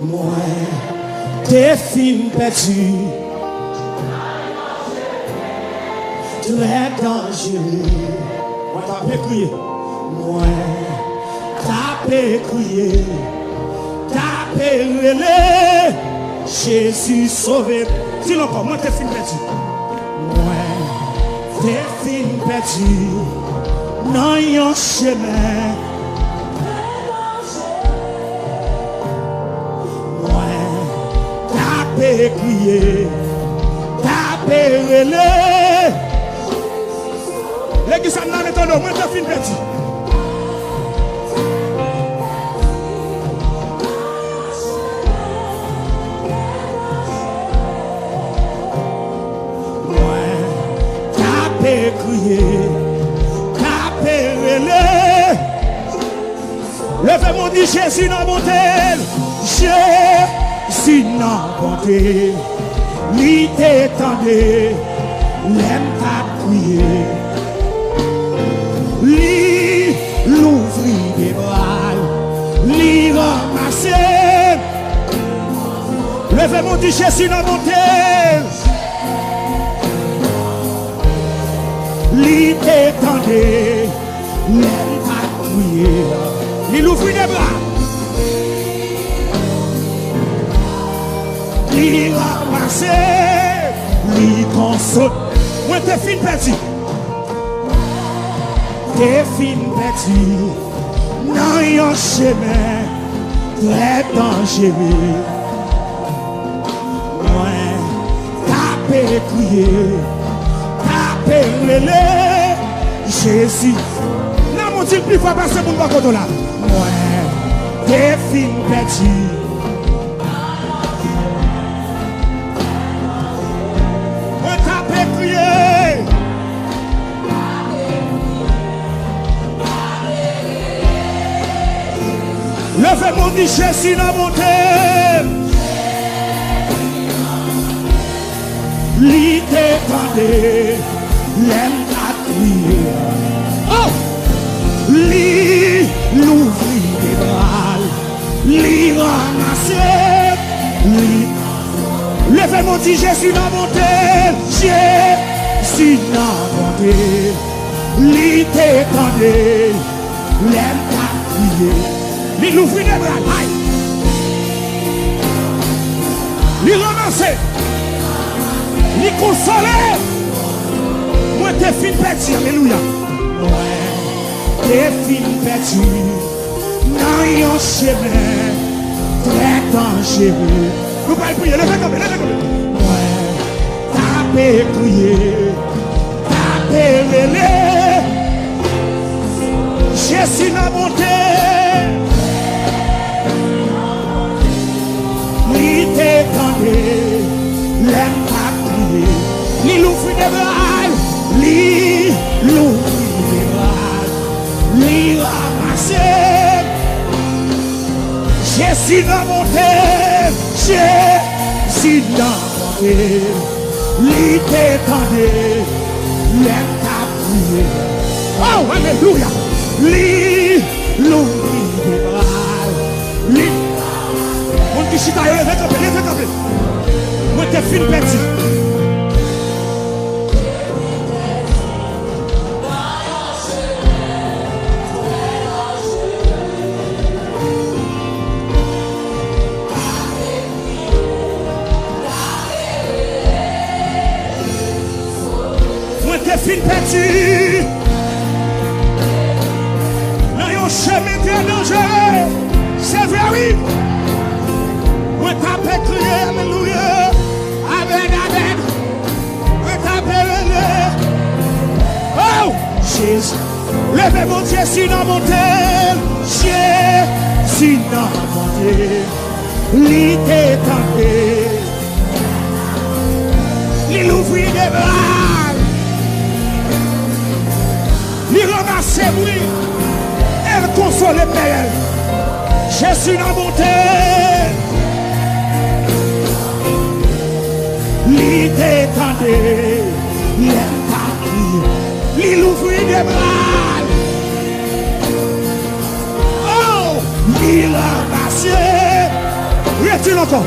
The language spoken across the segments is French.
Moi, t'es film perdu, très dangereux. Moi, t'as crié. Moi, t'as crié. T'as relé. Jésus sauvé. Dis-le encore, moi, t'es film perdu. Moi, t'es film perdu. Dans yon chemin. Crier, taper relé. L'église ça n'a pas moi t'as fini petit. Ouais, taper crier, taper relé. Levez mon dit Jésus dans mon tel. Si non bonté, lui t'étendait, l'aime t'a crié, lui l'ouvrit des bras, lui ramasser. Levez mon dit Jésus dans mon tel, lui t'étendait, l'aime t'a crié, lui l'ouvrit des bras. Li ramasse, li console. Moi t'es fin petit. T'es fin petit. Dans yon chemin très dangereux. Moi t'as crié, t'as relé. Jésus. Non mon Dieu plus fort passer pour me battre là. Moi t'es fin petit. Levez mon dit Jésus dans mon terre. Li t'étendait, l'aime t'a crié. Oh! Li l'ouvrit des bras, li ramassait, li. Levez mon dit Jésus dans mon terre. Jésus dans mon terre. Li t'étendait, l'aime t'a crié. Il ouvre les bras, aïe. Il ramasse. Il console. Moi, t'es fin petit, alléluia. Ouais, t'es fin petit. Dans yon chemin, très dangereux. Nous pouvons prier, levez comme. Ouais, tapez, prier. Tapez, relé. Jésus n'a monté. Li t'étendait, l'aime t'a crié. Li l'ouvrit des bras, li l'ouvrit des bras, li ramassait. Jésus dans mon terre, Jésus dans mon terre. Li t'étendait, l'aime t'a crié. Oh, alléluia. Li l'ouvrit des bras, li. Mon qui chita, levez campé. Moi t'es fin petit. Moi t'es fin petit. Dans yon chemin très dangereux. C'est vrai, oui. Moi t'as crié, alléluia. Amen, amen. Moi t'as relé. Oh, Jésus. Levez mon Dieu, si dans mon terre. Jésus dans mon terre. Li t'étendait. Li l'ouvrit des bras. Li ramassait, oui. Elle console les pères. Jésus dans mon terre. Li t'étendait, l'aime t'a crié, li l'ouvrit des bras. Oh, li ramassait, dis-le encore.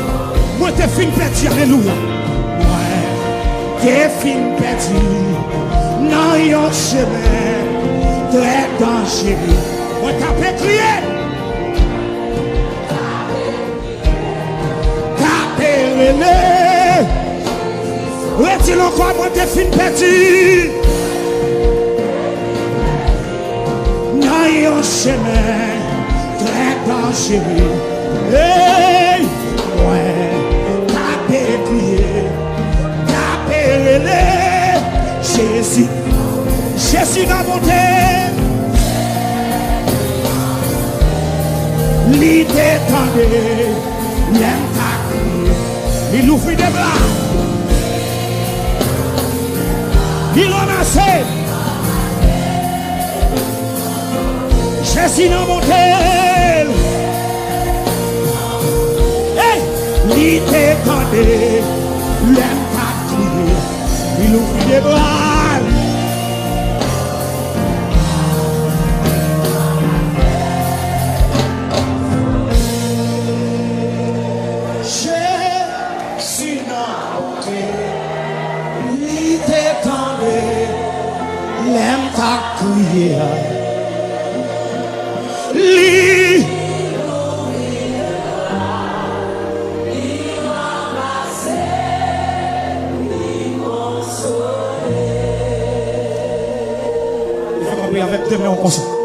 Moi, t'es fin perdu, alléluia. Moi, t'es fin perdu. Non, yon chemin très dangereux. Moi, t'as fait crier. T'as fait relais. Dis-le encore, moi, t'es fin perdu. Non, yon chemin très dangereux. Hey, ouais, tapez, crier, tapez, relais. Jésus va monter. L'idée tendée, l'aime ta crier. Il ouvre des bras. Il ramasse. Jésus va monter. L'idée tendée, l'aime ta crier. Il ouvre des bras. Jésus n'a monté. L'idée tendée, l'aime ta crier. Avec deux mains, on consent.